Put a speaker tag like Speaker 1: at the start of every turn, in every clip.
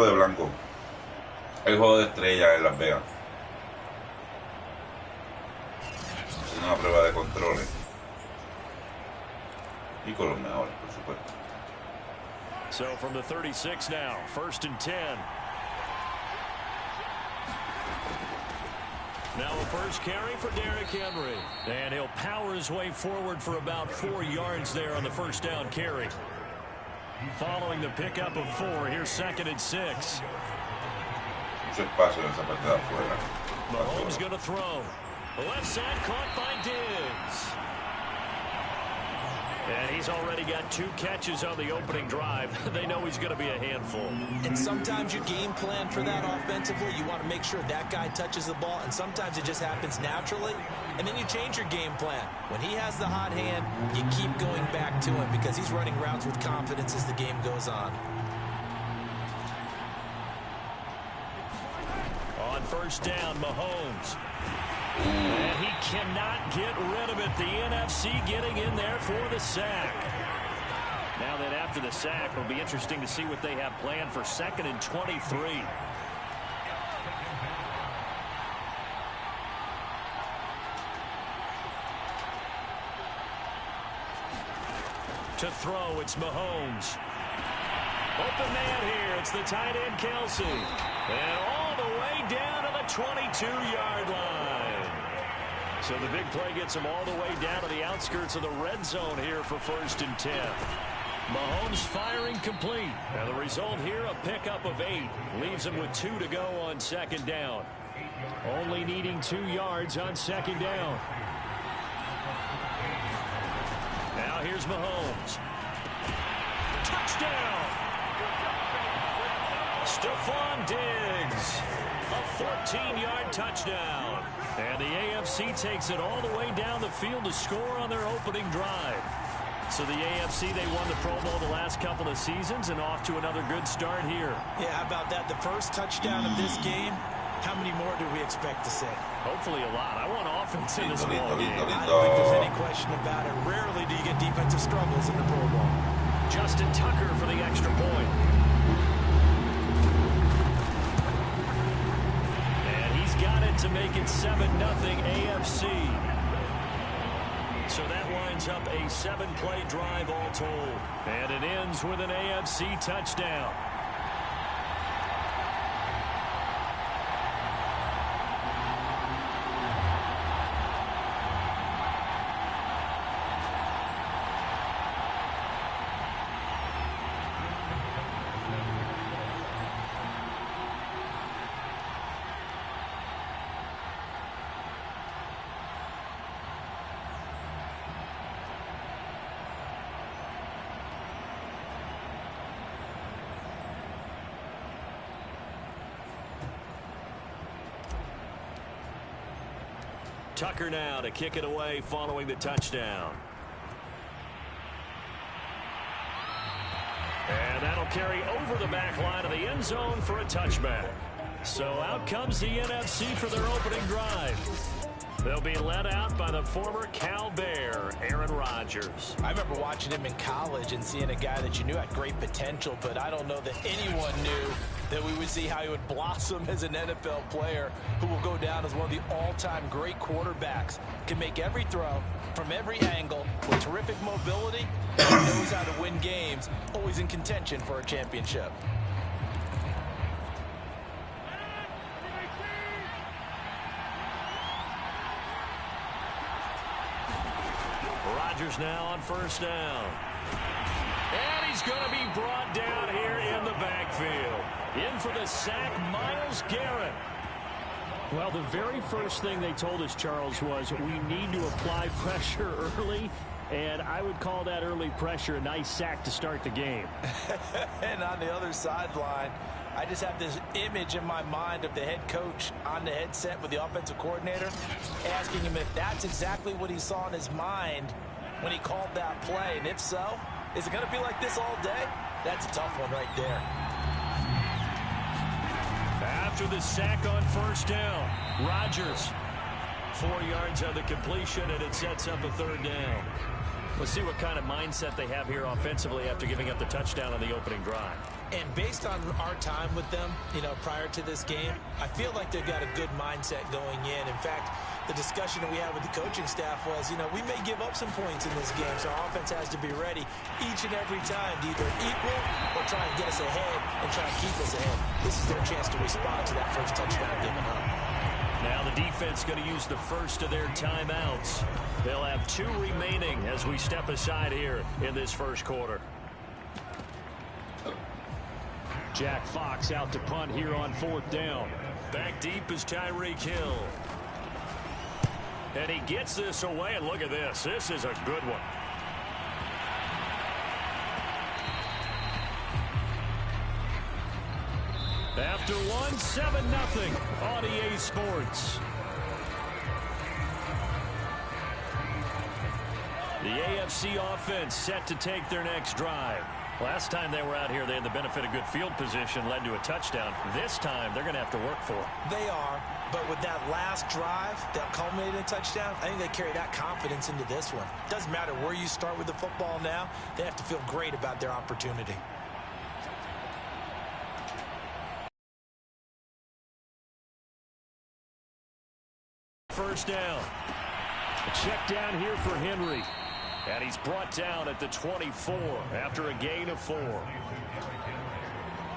Speaker 1: de blanco. El juego de estrellas en Las Vegas. Es una prueba de controles. Y con los mejores, por supuesto.
Speaker 2: So from the 36 now, 1st and 10. Now a first carry for Derrick Henry. And he'll power his way forward for about 4 yards there on the first down carry. Following the pickup of 4, here's 2nd and 6.
Speaker 1: Mucho espacio en esa parte de afuera.
Speaker 2: Mahomes going to throw. The left side caught by Diggs. And he's already got 2 catches on the opening drive. They know he's going to be a handful.
Speaker 3: And sometimes you game plan for that offensively. You want to make sure that guy touches the ball, and sometimes it just happens naturally. And then you change your game plan. When he has the hot hand, you keep going back to him because he's running routes with confidence as the game goes on.
Speaker 2: On first down, Mahomes. And he cannot get rid of it. The NFC getting in there for the sack. Now that after the sack, it'll be interesting to see what they have planned for 2nd and 23. To throw, it's Mahomes. Open man here. It's the tight end, Kelsey. And all the way down to the 22-yard line. So the big play gets him all the way down to the outskirts of the red zone here for 1st and 10. Mahomes firing complete. And the result here, a pickup of 8. Leaves him with 2 to go on 2nd down. Only needing 2 yards on 2nd down. Now here's Mahomes. Touchdown! Stephon Diggs. A 14-yard touchdown. And the AFC takes it all the way down the field to score on their opening drive. So the AFC, they won the Pro Bowl the last couple of seasons and off to another good start here.
Speaker 3: Yeah, how about that? The first touchdown of this game. How many more do we expect to see?
Speaker 2: Hopefully a lot. I want offense in this ball game.
Speaker 3: I don't think there's any question about it. Rarely do you get defensive struggles in the Pro Bowl.
Speaker 2: Justin Tucker for the extra point. And he's got it to make it 7-0 AFC. So that lines up a 7-play drive all told. And it ends with an AFC touchdown. Tucker now to kick it away following the touchdown. And that'll carry over the back line of the end zone for a touchback. So out comes the NFC for their opening drive. They'll be led out by the former Cal Bear, Aaron Rodgers.
Speaker 3: I remember watching him in college and seeing a guy that you knew had great potential, but I don't know that anyone knew that we would see how he would blossom as an NFL player who will go down as one of the all-time great quarterbacks. Can make every throw from every angle with terrific mobility and knows how to win games, always in contention for a championship.
Speaker 2: Rodgers now on first down. And he's going to be brought down here in the backfield. In for the sack, Myles Garrett.
Speaker 4: Well, the very first thing they told us, Charles, was we need to apply pressure early. And I would call that early pressure a nice sack to start the game.
Speaker 3: And on the other sideline, I just have this image in my mind of the head coach on the headset with the offensive coordinator asking him if that's exactly what he saw in his mind when he called that play. And if so, is it going to be like this all day? That's a tough one right there.
Speaker 2: After the sack on first down, Rodgers 4 yards on the completion, and it sets up a 3rd down. Let's see what kind of mindset they have here offensively after giving up the touchdown on the opening drive.
Speaker 3: And based on our time with them, you know, prior to this game, I feel like they've got a good mindset going in. In fact, the discussion that we had with the coaching staff was, you know, we may give up some points in this game, so our offense has to be ready each and every time to either equal or try and get us ahead and try and keep us ahead. This is their chance to respond to that first touchdown given up.
Speaker 4: Now the defense going to use the first of their timeouts. They'll have 2 remaining as we step aside here in this first quarter. Jack Fox out to punt here on 4th down. Back deep is Tyreek Hill. And he gets this away, and look at this. This is a good one. After 1, 7-0 on EA Sports. The AFC offense set to take their next drive. Last time they were out here, they had the benefit of good field position, led to a touchdown. This time, they're going to have to work for it.
Speaker 3: They are, but with that last drive that culminated in a touchdown, I think they carry that confidence into this one. Doesn't matter where you start with the football now, they have to feel great about their opportunity.
Speaker 4: First down. A check down here for Henry. And he's brought down at the 24 after a gain of 4.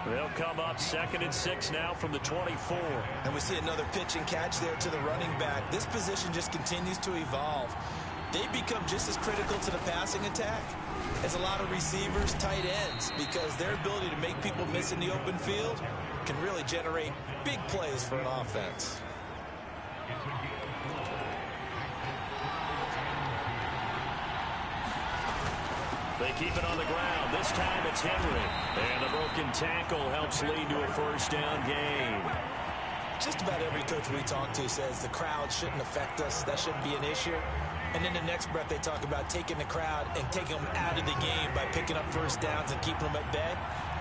Speaker 4: They'll come up 2nd and 6 now from the 24.
Speaker 3: And we see another pitch and catch there to the running back. This position just continues to evolve. They become just as critical to the passing attack as a lot of receivers, tight ends, because their ability to make people miss in the open field can really generate big plays for an offense.
Speaker 4: They keep it on the ground. This time it's Henry. And the broken tackle helps lead to a first down gain.
Speaker 3: Just about every coach we talk to says the crowd shouldn't affect us. That shouldn't be an issue. And in the next breath, they talk about taking the crowd and taking them out of the game by picking up first downs and keeping them at bay.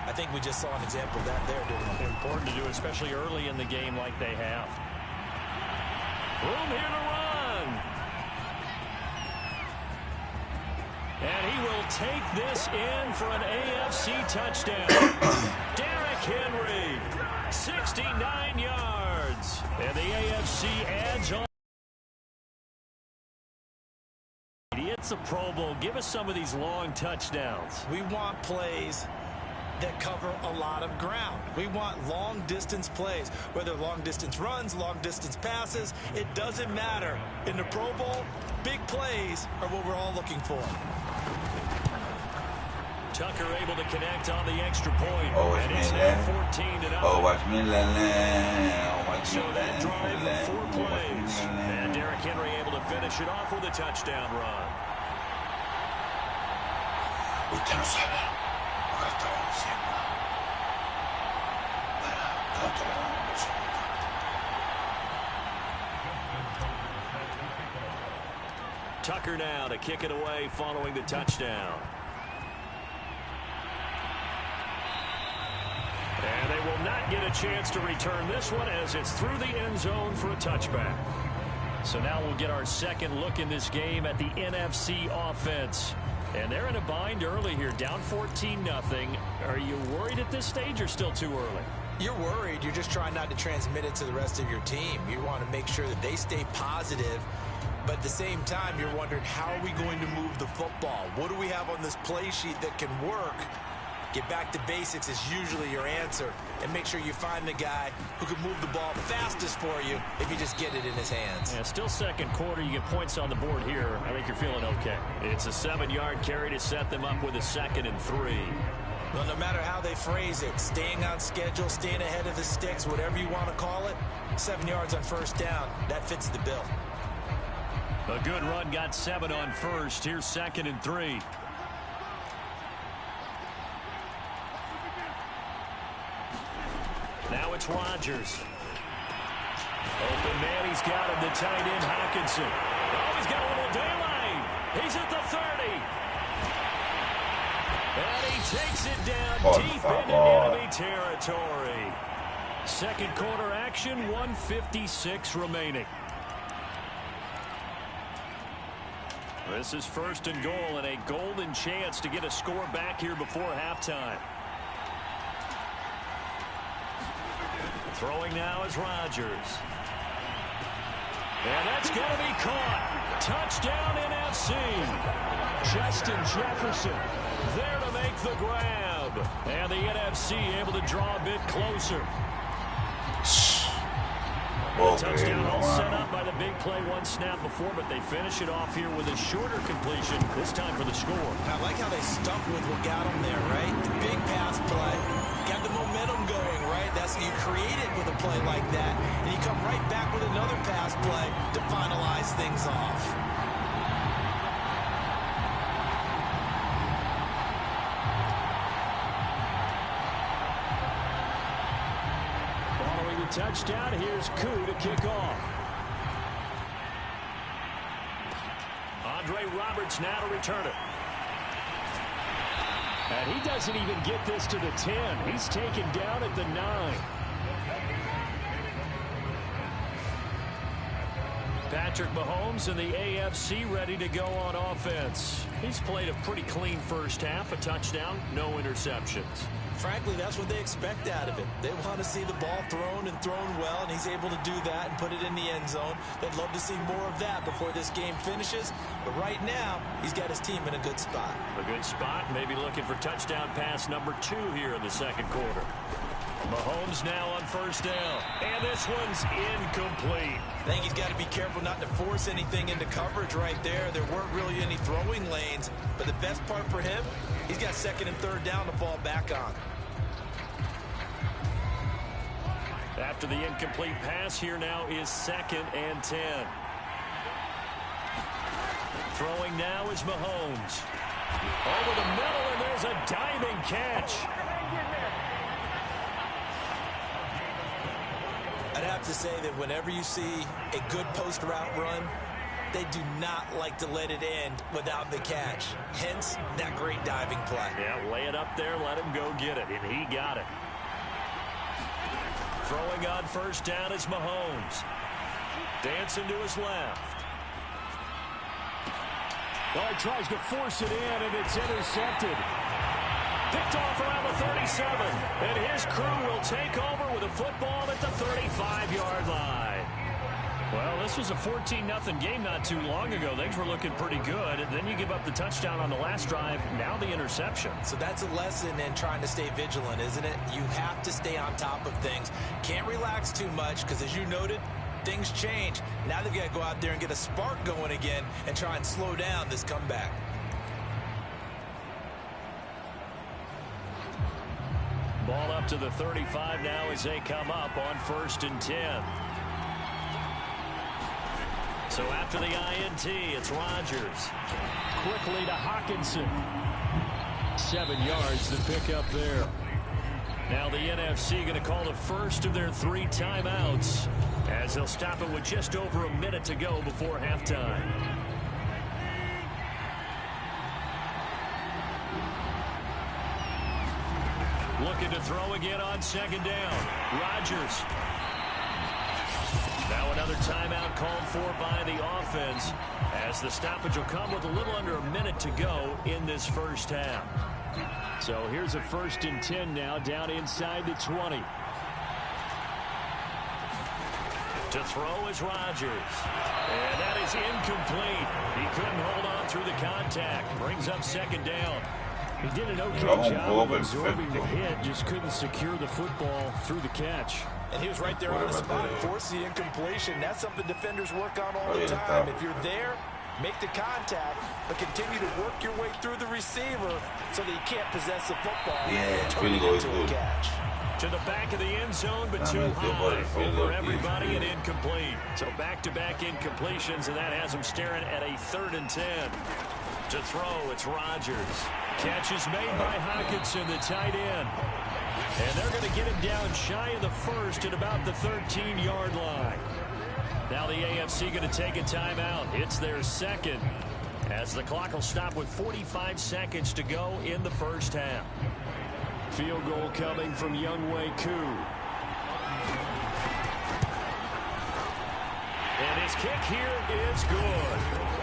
Speaker 3: I think we just saw an example of that there, didn't we?
Speaker 4: Important to do, especially early in the game like they have. Room here to run. And he will take this in for an AFC touchdown. Derrick Henry, 69 yards. And the AFC adds on. It's a Pro Bowl. Give us some of these long touchdowns.
Speaker 3: We want plays that cover a lot of ground. We want long-distance plays, whether long-distance runs, long-distance passes. It doesn't matter. In the Pro Bowl, big plays are what we're all looking for.
Speaker 4: Tucker able to connect on the extra point.
Speaker 1: Oh,
Speaker 4: and it's now 14-0.
Speaker 1: Oh, watch me land.
Speaker 4: So that drive of 4 plays. And Derrick Henry able to finish it off with a touchdown run.
Speaker 1: Usted no sabe lo que estaba diciendo.
Speaker 4: Tucker now to kick it away following the touchdown. And they will not get a chance to return this one as it's through the end zone for a touchback. So now we'll get our second look in this game at the NFC offense. And they're in a bind early here, down 14-0. Are you worried at this stage or still too early?
Speaker 3: You're worried. You're just trying not to transmit it to the rest of your team. You want to make sure that they stay positive. But at the same time, you're wondering, how are we going to move the football? What do we have on this play sheet that can work? Get back to basics is usually your answer. And make sure you find the guy who can move the ball fastest for you if you just get it in his hands.
Speaker 4: Yeah, still second quarter. You get points on the board here. I think you're feeling okay. It's a 7-yard carry to set them up with a 2nd and 3.
Speaker 3: Well, no matter how they phrase it, staying on schedule, staying ahead of the sticks, whatever you want to call it, 7 yards on first down, that fits the bill.
Speaker 4: A good run got 7 on first. Here's 2nd and 3. Now it's Rodgers. Open man, he's got him, the tight end, Hawkinson. Oh, he's got a little daylight. He's at the 30. And he takes it down deep into enemy territory. Second quarter action, 1:56 remaining. This is 1st and goal and a golden chance to get a score back here before halftime. Throwing now is Rodgers. And that's going to be caught. Touchdown NFC. Justin Jefferson there to make the grab. And the NFC able to draw a bit closer. The touchdown all set up by the big play one snap before, but they finish it off here with a shorter completion, this time for the score.
Speaker 3: I like how they stuck with what got them there, right? The big pass play. Got the momentum going, right? That's you create it with a play like that, and you come right back with another pass play to finalize things off.
Speaker 4: Following the touchdown, here's Koo to kick off. Andre Roberts now to return it. And he doesn't even get this to the 10. He's taken down at the 9. Patrick Mahomes in the AFC ready to go on offense. He's played a pretty clean first half, a touchdown, no interceptions.
Speaker 3: Frankly, that's what they expect out of it. They want to see the ball thrown and thrown well, and he's able to do that and put it in the end zone. They'd love to see more of that before this game finishes. But right now, he's got his team in a good spot.
Speaker 4: A good spot, maybe looking for touchdown pass number 2 here in the second quarter. Mahomes now on first down, and this one's incomplete.
Speaker 3: I think he's got to be careful not to force anything into coverage right there. There weren't really any throwing lanes, but the best part for him, he's got second and third down to fall back on.
Speaker 4: After the incomplete pass, here now is 2nd and 10. Throwing now is Mahomes. Over the middle, and there's a diving catch.
Speaker 3: I'd have to say that whenever you see a good post route run, they do not like to let it end without the catch. Hence, that great diving play.
Speaker 4: Yeah, lay it up there, let him go get it, and he got it. Throwing on first down is Mahomes. Dancing to his left. Oh, he tries to force it in, and it's intercepted. Picked off around the 37, and his crew will take over with a football at the 35-yard line. Well, this was a 14-0 game not too long ago. Things were looking pretty good. And then you give up the touchdown on the last drive. Now the interception.
Speaker 3: So that's a lesson in trying to stay vigilant, isn't it? You have to stay on top of things. Can't relax too much because, as you noted, things change. Now they've got to go out there and get a spark going again and try and slow down this comeback.
Speaker 4: Ball up to the 35 now as they come up on 1st and 10. So after the INT, it's Rodgers. Quickly to Hawkinson. 7 yards to pick up there. Now the NFC going to call the first of their 3 timeouts as they'll stop it with just over a minute to go before halftime. Looking to throw again on 2nd down. Rodgers. Now another timeout called for by the offense as the stoppage will come with a little under a minute to go in this first half. So here's a 1st and 10 now down inside the 20. To throw is Rodgers. And that is incomplete. He couldn't hold on through the contact. Brings up 2nd down. He did an okay job of absorbing the hit, just couldn't secure the football through the catch.
Speaker 3: And he was right there on the spot, force the incompletion. That's something defenders work on all the time. If you're there, make the contact, but continue to work your way through the receiver so that you can't possess the football and turn it into a catch.
Speaker 4: To the back of the end zone, but too high over everybody and incomplete. So back-to-back incompletions, and that has him staring at a 3rd and 10. To throw, it's Rodgers. Catch is made by Hawkinson, the tight end. And they're going to get him down shy of the 1st at about the 13-yard line. Now the AFC going to take a timeout. It's their 2nd as the clock will stop with 45 seconds to go in the first half. Field goal coming from Younghoe Koo. And his kick here is good.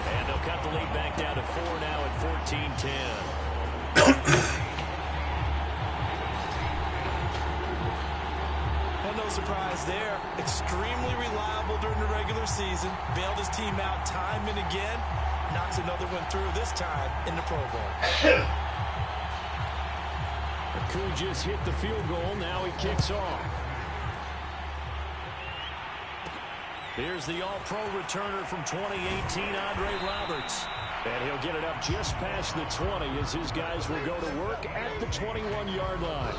Speaker 4: And they'll cut the lead back down to 4 now at 14-10.
Speaker 3: Well, no surprise there. Extremely reliable during the regular season. Bailed his team out time and again. Knocks another one through, this time in the Pro Bowl.
Speaker 4: Koo just hit the field goal. Now he kicks off. Here's the All-Pro returner from 2018, Andre Roberts. And he'll get it up just past the 20 as his guys will go to work at the 21-yard line.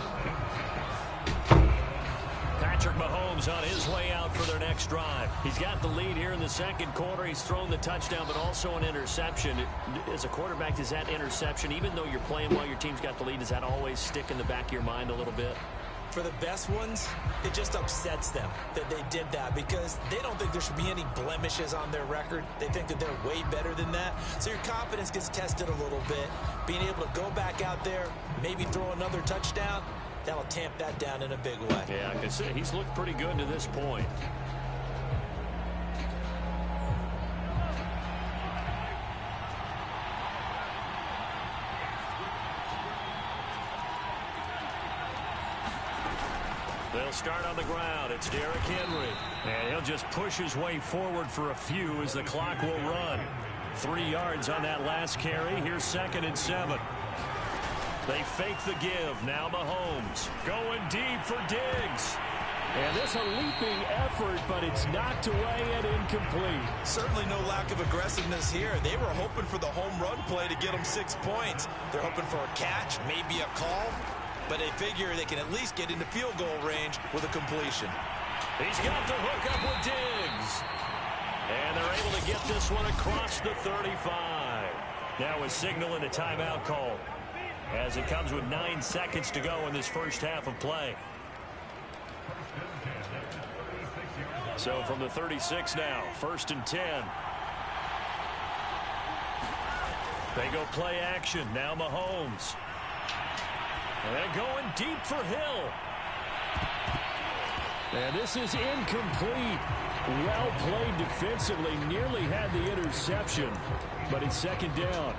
Speaker 4: Patrick Mahomes on his way out for their next drive. He's got the lead here in the second quarter. He's thrown the touchdown, but also an interception. As a quarterback, does that interception, even though you're playing while your team's got the lead, does that always stick in the back of your mind a little bit?
Speaker 3: For the best ones, it just upsets them that they did that because they don't think there should be any blemishes on their record. They think that they're way better than that. So your confidence gets tested a little bit. Being able to go back out there, maybe throw another touchdown, that'll tamp that down in a big way.
Speaker 4: Yeah, I can say he's looked pretty good to this point. They'll start on the ground. It's Derrick Henry. And he'll just push his way forward for a few as the clock will run. 3 yards on that last carry. Here's 2nd and 7. They fake the give. Now Mahomes going deep for Diggs. And this a leaping effort, but it's knocked away and incomplete.
Speaker 3: Certainly no lack of aggressiveness here. They were hoping for the home run play to get them 6 points. They're hoping for a catch, maybe a call. But they figure they can at least get into field goal range with a completion.
Speaker 4: He's got the hook up with Diggs. And they're able to get this one across the 35. Now a signal and a timeout call, as it comes with 9 seconds to go in this first half of play. So from the 36 now, 1st and 10. They go play action. Now Mahomes. And going deep for Hill. And this is incomplete. Well played defensively. Nearly had the interception, but it's 2nd down.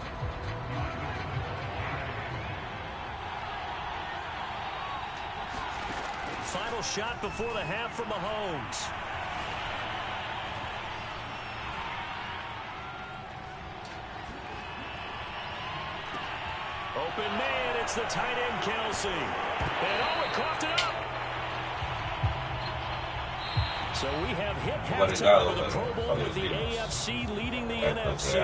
Speaker 4: Final shot before the half for Mahomes. Open man, it's the tight end Kelsey. And oh, it coughed it up. So we have hit halftime of the Pro Bowl with the AFC leading the NFC.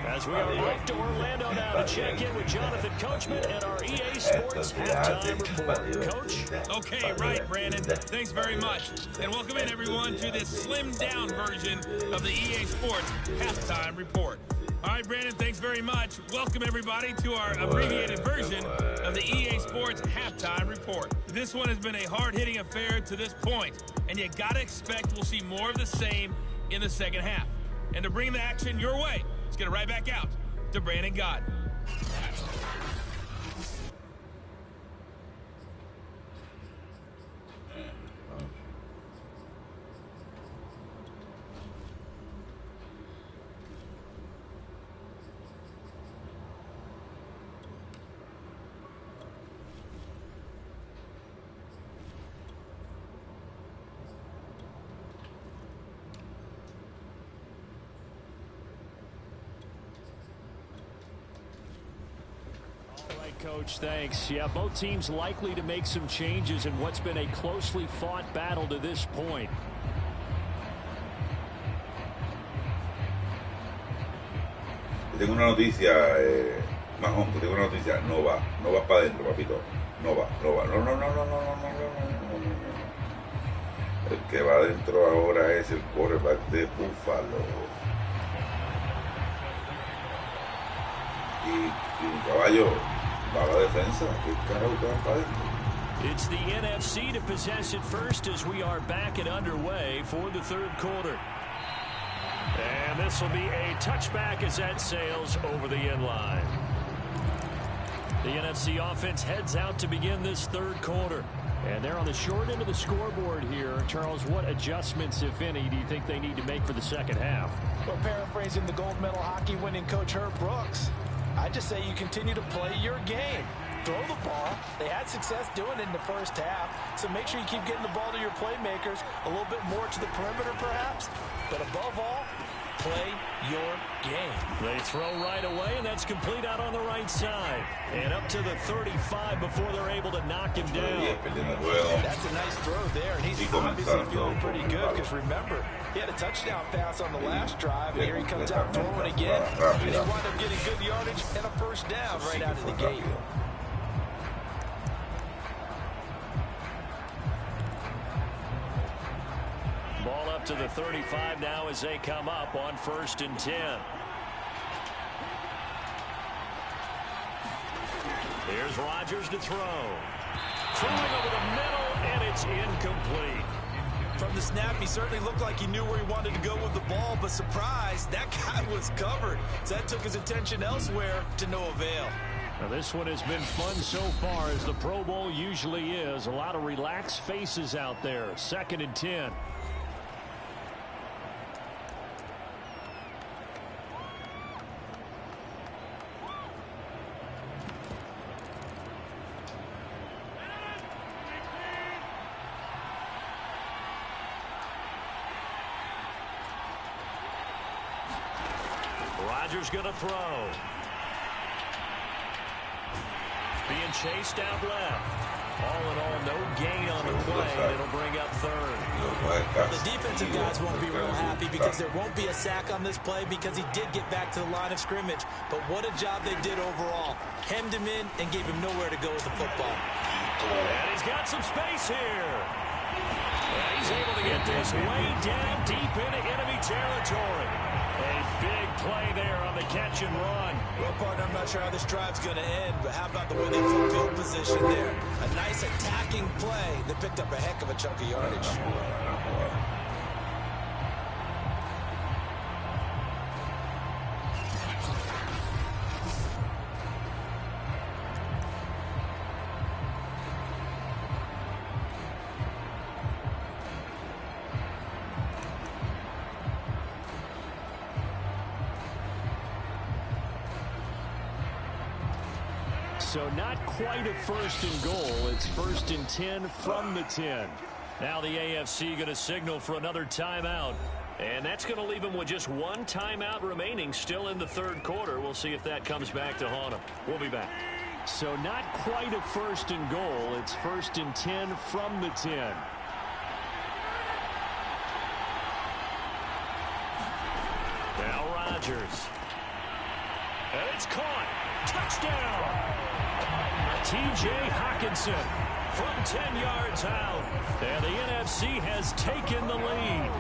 Speaker 4: As we are off to Orlando now to check in with Jonathan Coachman and our EA Sports halftime report. Coach?
Speaker 5: Okay, right, Brandon. Thanks very much. And welcome in, everyone, to this slimmed-down version of the EA Sports halftime report. All right, Brandon, thanks very much. Welcome, everybody, to our abbreviated version of the EA Sports halftime report. This one has been a hard-hitting affair to this point, and you got to expect we'll see more of the same in the second half. And to bring the action your way, let's get it right back out to Brandon Gott.
Speaker 4: Coach, thanks. Yeah, both teams likely to make some changes in what's been a closely fought battle to this point.
Speaker 1: Tengo una noticia, Mahón, te tengo una noticia. No va para adentro, papito. No va. No. El que va adentro ahora es el quarterback de Buffalo. Y caballo. Va la defensa. ¿Qué carajo te van para adentro?
Speaker 4: It's the NFC to possess it first as we are back and underway for the third quarter. And this will be a touchback as that sails over the end line. The NFC offense heads out to begin this third quarter. And they're on the short end of the scoreboard here. Charles, what adjustments, if any, do you think they need to make for the second half?
Speaker 3: Well, paraphrasing the gold medal hockey winning coach Herb Brooks, I just say you continue to play your game. throw the ball. They had success doing it in the first half. So make sure you keep getting the ball to your playmakers, a little bit more to the perimeter perhaps. But above all, play your game.
Speaker 4: They throw right away, and that's complete out on the right side. And up to the 35 before they're able to knock him down.
Speaker 3: That's a nice throw there, and he's obviously feeling pretty good because remember, he had a touchdown pass on the last drive, and here he comes out throwing again, and he wound up getting good yardage and a first down right out of the gate.
Speaker 4: Ball up to the 35 now as they come up on 1st and 10. Here's Rodgers to throw. Throwing over the middle, and it's incomplete.
Speaker 3: From the snap, he certainly looked like he knew where he wanted to go with the ball, but surprise, that guy was covered. So that took his attention elsewhere to no avail.
Speaker 4: Now this one has been fun so far, as the Pro Bowl usually is. A lot of relaxed faces out there. 2nd and 10. Rodgers going to throw. Being chased out left. All in all, no gain on the play. It'll bring up 3rd.
Speaker 3: Well, the defensive guys won't be real happy because there won't be a sack on this play because he did get back to the line of scrimmage. But what a job they did overall. Hemmed him in and gave him nowhere to go with the football.
Speaker 4: And he's got some space here. And he's able to get this way down deep into enemy territory. A big play there on the catch and run.
Speaker 3: Well, partner, I'm not sure how this drive's going to end, but how about the way they fulfilled position there? A nice attacking play that picked up a heck of a chunk of yardage.
Speaker 4: So not quite a 1st and goal. It's 1st and 10 from the 10. Now the AFC going to signal for another timeout. And that's going to leave them with just 1 timeout remaining still in the 3rd quarter. We'll see if that comes back to haunt them. We'll be back. So not quite a 1st and goal. It's 1st and 10 from the 10. Now Rodgers. And it's caught. Touchdown. T.J. Hockenson from 10 yards out. And the NFC has taken the lead.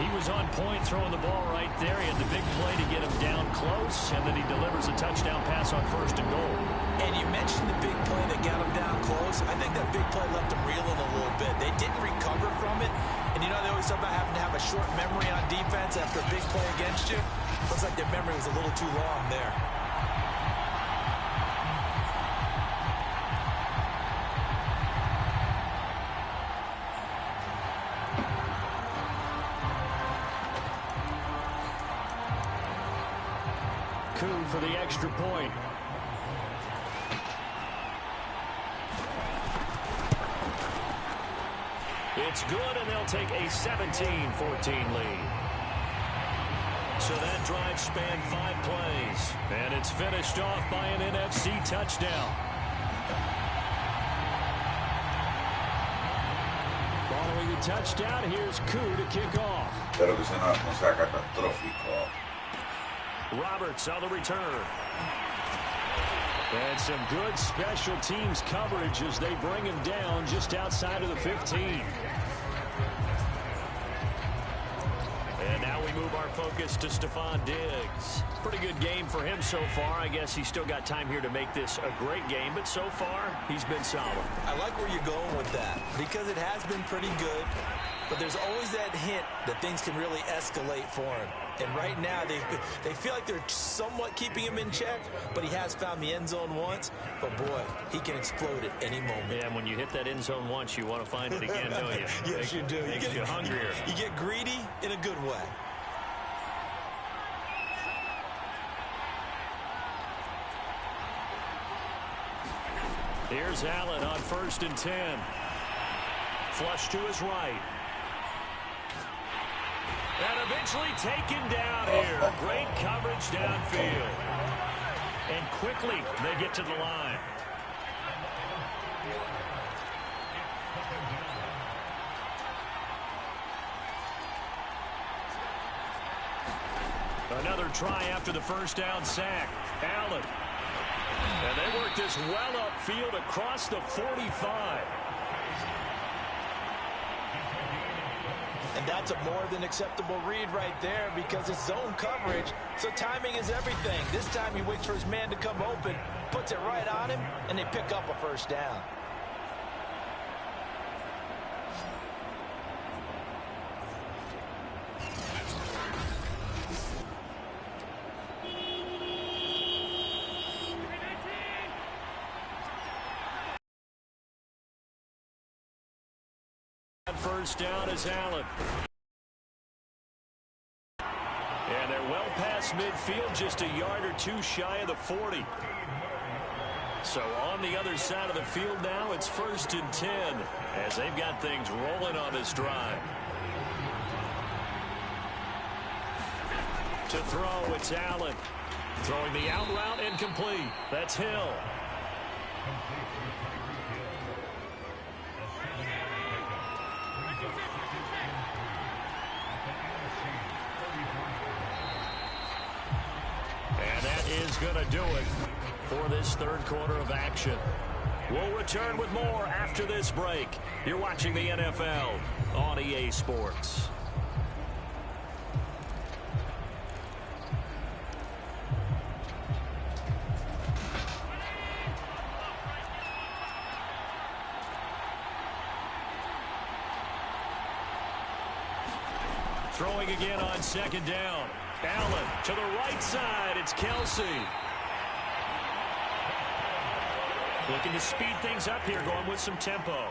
Speaker 4: He was on point throwing the ball right there. He had the big play to get him down close, and then he delivers a touchdown pass on 1st and goal.
Speaker 3: And you mentioned the big play that got him down close. I think that big play left him reeling a little bit. They didn't recover from it. And you know, they always talk about having to have a short memory on defense after a big play against you. Looks like their memory was a little too long there.
Speaker 4: Coup for the extra point. It's good, and they'll take a 17-14 lead. So that drive spanned 5 plays, and it's finished off by an NFC touchdown. Following the touchdown, here's Coup to kick off.
Speaker 1: Espero que eso no sea catastrófico.
Speaker 4: Roberts on the return. And some good special teams coverage as they bring him down just outside of the 15. And now we move our focus to Stephon Diggs. Pretty good game for him so far. I guess he's still got time here to make this a great game, but so far, he's been solid.
Speaker 3: I like where you're going with that because it has been pretty good, but there's always that hint that things can really escalate for him. And right now, they feel like they're somewhat keeping him in check, but he has found the end zone once. But, boy, he can explode at any moment.
Speaker 4: Yeah, and when you hit that end zone once, you want to find it again, don't you?
Speaker 3: Yes, you do.
Speaker 4: Makes you hungrier.
Speaker 3: You get greedy in a good way.
Speaker 4: Here's Allen on 1st and 10. Flush to his right. And eventually taken down here. Great coverage downfield. And quickly they get to the line. Another try after the first down sack. Allen. And they work this well upfield across the 45.
Speaker 3: And that's a more than acceptable read right there because it's zone coverage, so timing is everything. This time he waits for his man to come open, puts it right on him, and they pick up a first down.
Speaker 4: First down is Allen. And they're well past midfield, just a yard or two shy of the 40. So on the other side of the field now, it's 1st and 10 as they've got things rolling on this drive. To throw, it's Allen. Throwing the out route incomplete. That's Hill. And that is going to do it for this third quarter of action. We'll return with more after this break. You're watching the NFL on EA Sports. Throwing again on 2nd down. Allen to the right side. It's Kelsey. Looking to speed things up here, going with some tempo.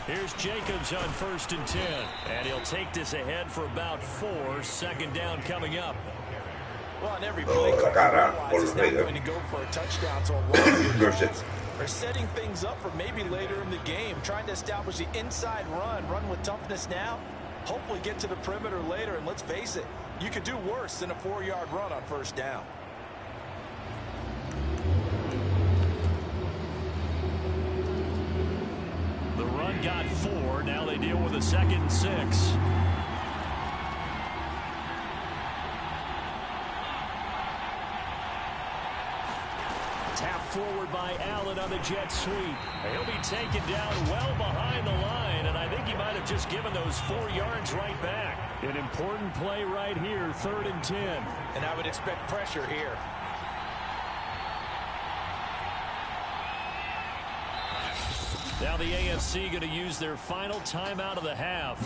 Speaker 4: Here's Jacobs on 1st and 10. And he'll take this ahead for about 4. 2nd down coming up.
Speaker 3: Well, on every play, he's not going to go for a touchdown, so a lot of are setting things up for maybe later in the game, trying to establish the inside run with toughness now, hopefully get to the perimeter later, and let's face it, you could do worse than a 4-yard run on 1st down.
Speaker 4: The run got 4, now they deal with a 2nd and 6. Forward by Allen on the jet sweep. He'll be taken down well behind the line, and I think he might have just given those 4 yards right back. An important play right here, 3rd and 10.
Speaker 3: And I would expect pressure here.
Speaker 4: Now the AFC going to use their final timeout of the half.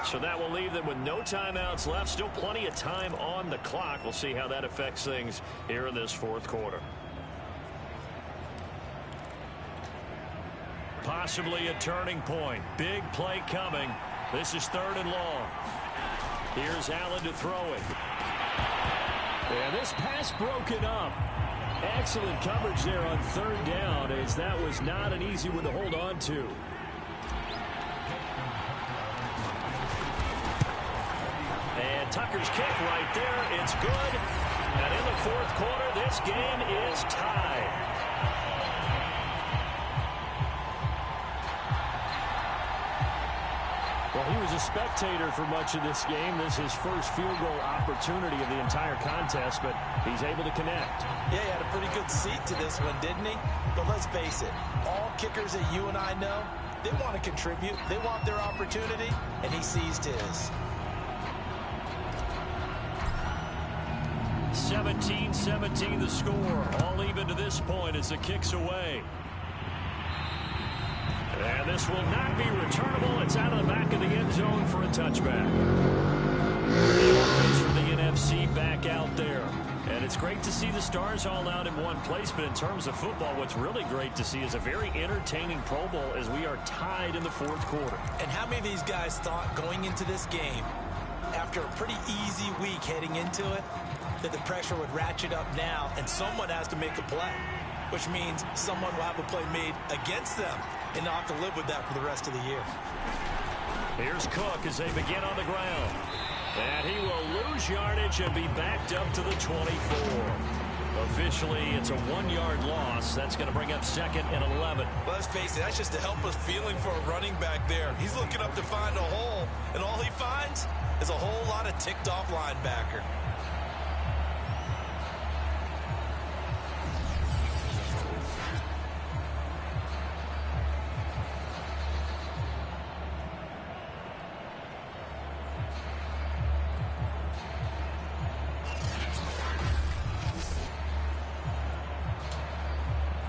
Speaker 4: So that will leave them with no timeouts left. Still plenty of time on the clock. We'll see how that affects things here in this 4th quarter. Possibly a turning point. Big play coming. This is 3rd and long. Here's Allen to throw it. And this pass broken up. Excellent coverage there on 3rd down, as that was not an easy one to hold on to. And Tucker's kick right there. It's good. And in the 4th quarter, this game is tied. Well, he was a spectator for much of this game. This is his first field goal opportunity of the entire contest, but he's able to connect.
Speaker 3: Yeah, he had a pretty good seat to this one, didn't he? But let's face it, all kickers that you and I know, they want to contribute. They want their opportunity, and he seized his.
Speaker 4: 17-17 the score. All even to this point as the kick's away. And this will not be returnable. It's out of the back of the end zone for a touchback. The offense from the NFC back out there. And it's great to see the stars all out in one place, but in terms of football, what's really great to see is a very entertaining Pro Bowl as we are tied in the 4th quarter.
Speaker 3: And how many of these guys thought going into this game, after a pretty easy week heading into it, that the pressure would ratchet up now, and someone has to make a play, which means someone will have a play made against them, and they'll have to live with that for the rest of the year.
Speaker 4: Here's Cook as they begin on the ground. And he will lose yardage and be backed up to the 24. Officially, it's a 1-yard loss. That's going to bring up 2nd and 11.
Speaker 3: Let's face it, that's just a helpless feeling for a running back there. He's looking up to find a hole, and all he finds is a whole lot of ticked-off linebacker.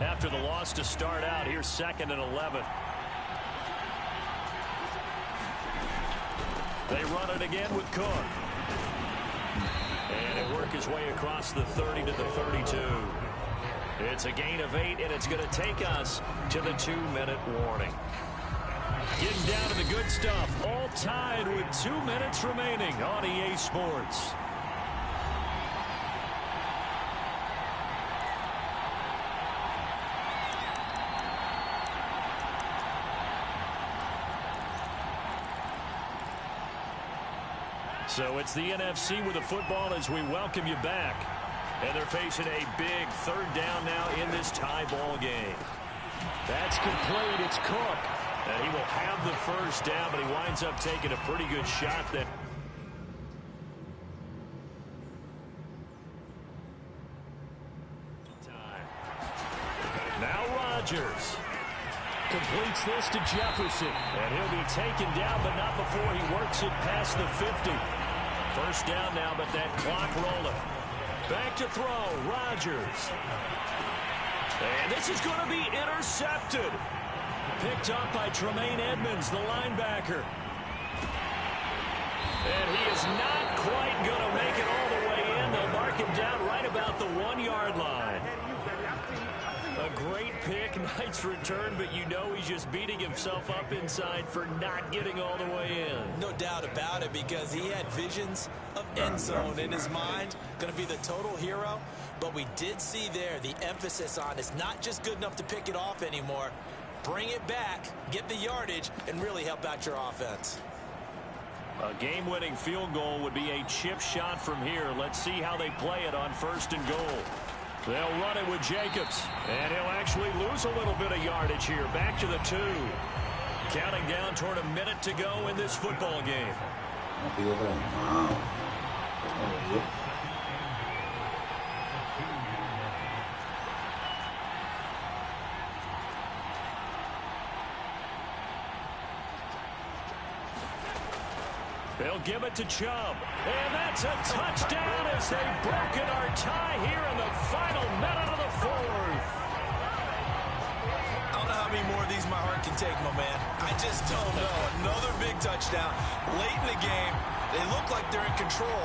Speaker 4: After the loss to start out, here's 2nd and 11. They run it again with Cook. And it work his way across the 30 to the 32. It's a gain of 8, and it's going to take us to the 2-minute warning. Getting down to the good stuff. All tied with 2 minutes remaining on EA Sports. So it's the NFC with the football as we welcome you back. And they're facing a big 3rd down now in this tie ball game. That's complete. It's Cook. And he will have the 1st down, but he winds up taking a pretty good shot there. Now Rodgers completes this to Jefferson. And he'll be taken down, but not before he works it past the 50. 1st down now, but that clock rolling. Back to throw, Rodgers. And this is going to be intercepted. Picked up by Tremaine Edmonds, the linebacker. And he is not quite going to make it all the way in. They'll mark him down right about the 1-yard line. A great pick, nice return, but you know he's just beating himself up inside for not getting all the way in.
Speaker 3: No doubt about it, because he had visions of end zone in his mind. Going to be the total hero. But we did see there the emphasis on it's not just good enough to pick it off anymore. Bring it back, get the yardage, and really help out your offense.
Speaker 4: A game-winning field goal would be a chip shot from here. Let's see how they play it on 1st and goal. They'll run it with Jacobs, and he'll actually lose a little bit of yardage here. Back to the 2. Counting down toward a minute to go in this football game. They'll give it to Chubb. And that's a touchdown as they've broken our tie here in the final minute of the 4th.
Speaker 3: I don't know how many more of these my heart can take, my man. I just don't know. Another big touchdown. Late in the game, they look like they're in control,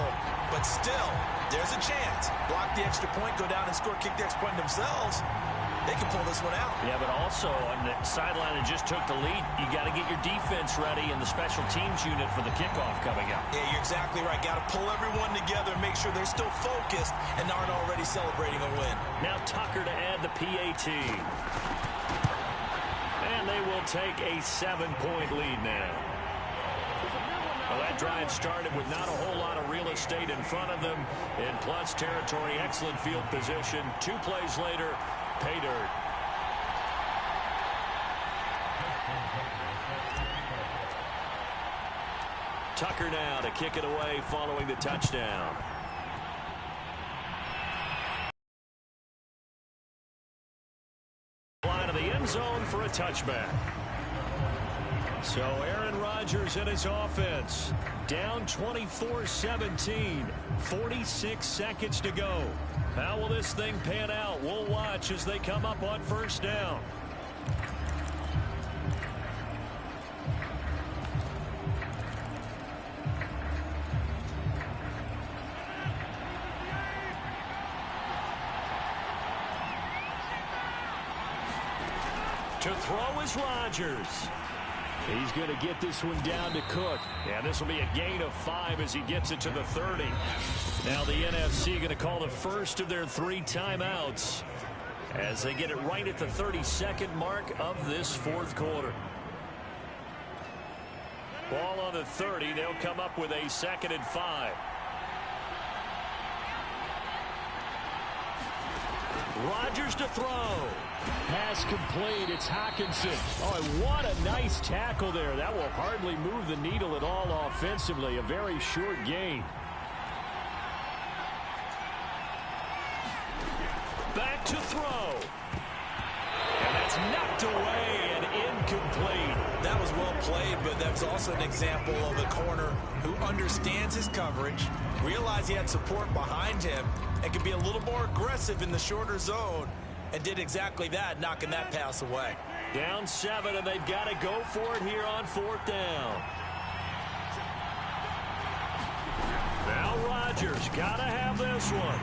Speaker 3: but still, there's a chance. Block the extra point, go down and score, kick the extra point themselves. They can pull this one out.
Speaker 4: Yeah, but also on the sideline that just took the lead, you got to get your defense ready and the special teams unit for the kickoff coming up.
Speaker 3: Yeah, you're exactly right. Got to pull everyone together and make sure they're still focused and aren't already celebrating a win.
Speaker 4: Now Tucker to add the PAT. And they will take a 7-point lead now. Well, that drive started with not a whole lot of real estate in front of them. In plus territory, excellent field position. 2 plays later, pay dirt. Tucker now to kick it away following the touchdown. Line of the end zone for a touchback. So Aaron Rodgers and his offense down 24-17, 46 seconds to go. How will this thing pan out? We'll watch as they come up on 1st down. To throw is Rodgers. He's going to get this one down to Cook. And this will be a gain of 5 as he gets it to the 30. Now the NFC going to call the first of their 3 timeouts as they get it right at the 32nd mark of this fourth quarter. Ball on the 30. They'll come up with a 2nd and 5. Rodgers to throw. Pass complete. It's Hockenson. Oh, and what a nice tackle there. That will hardly move the needle at all offensively. A very short gain. Back to throw. And that's knocked away and incomplete.
Speaker 3: That was well played, but that's also an example of a corner who understands his coverage, realized he had support behind him, and could be a little more aggressive in the shorter zone, and did exactly that, knocking that pass away.
Speaker 4: Down 7, and they've got to go for it here on 4th down. Now Rodgers got to have this one.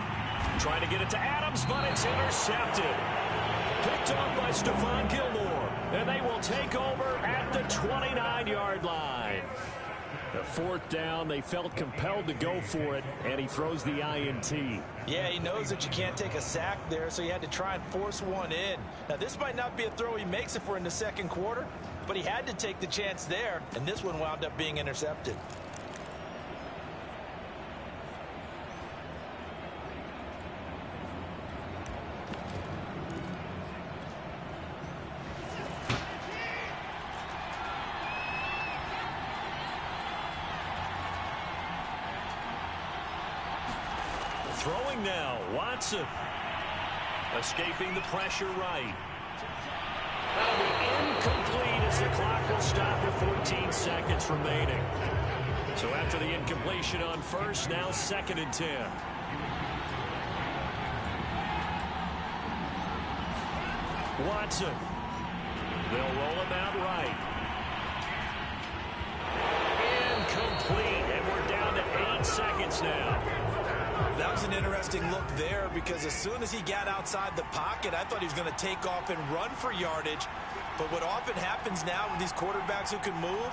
Speaker 4: Trying to get it to Adams, but it's intercepted. Picked off by Stephon Gilmore, and they will take over at the 29-yard line. The 4th down, they felt compelled to go for it, and he throws the INT.
Speaker 3: Yeah, he knows that you can't take a sack there, so he had to try and force one in. Now, this might not be a throw he makes if we're in the second quarter, but he had to take the chance there, and this one wound up being intercepted.
Speaker 4: Throwing now, Watson. Escaping the pressure right. That'll be incomplete as the clock will stop with 14 seconds remaining. So after the incompletion on first, now 2nd and 10. Watson. They'll roll him out right. Incomplete, and we're down to 8 seconds now.
Speaker 3: That was an interesting look there because as soon as he got outside the pocket, I thought he was going to take off and run for yardage. But what often happens now with these quarterbacks who can move,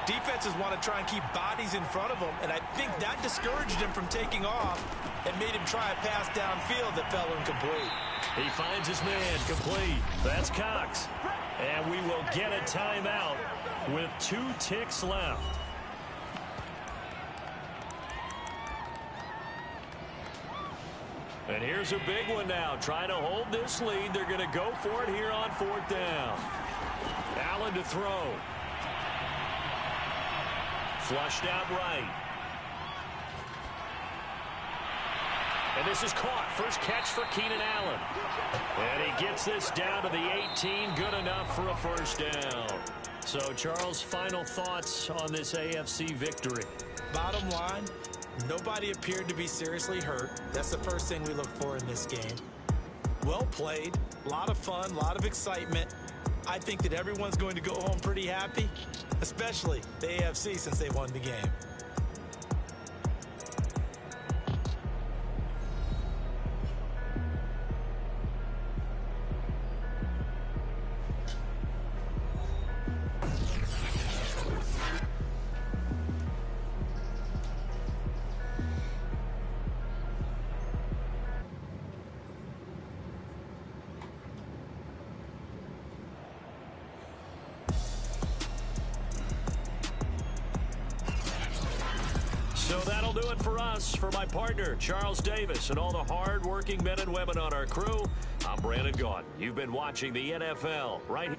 Speaker 3: defenses want to try and keep bodies in front of them, and I think that discouraged him from taking off and made him try a pass downfield that fell incomplete.
Speaker 4: He finds his man complete. That's Cox. And we will get a timeout with 2 ticks left. And here's a big one now. Trying to hold this lead. They're going to go for it here on 4th down. Allen to throw. Flushed out right. And this is caught. First catch for Keenan Allen. And he gets this down to the 18. Good enough for a first down. So, Charles, final thoughts on this AFC victory.
Speaker 3: Bottom line, nobody appeared to be seriously hurt. That's the first thing we look for in this game. Well played, a lot of fun, a lot of excitement. I think that everyone's going to go home pretty happy, especially the AFC since they won the game.
Speaker 4: So that'll do it for us. For my partner, Charles Davis, and all the hard-working men and women on our crew, I'm Brandon Gaudin. You've been watching the NFL right here.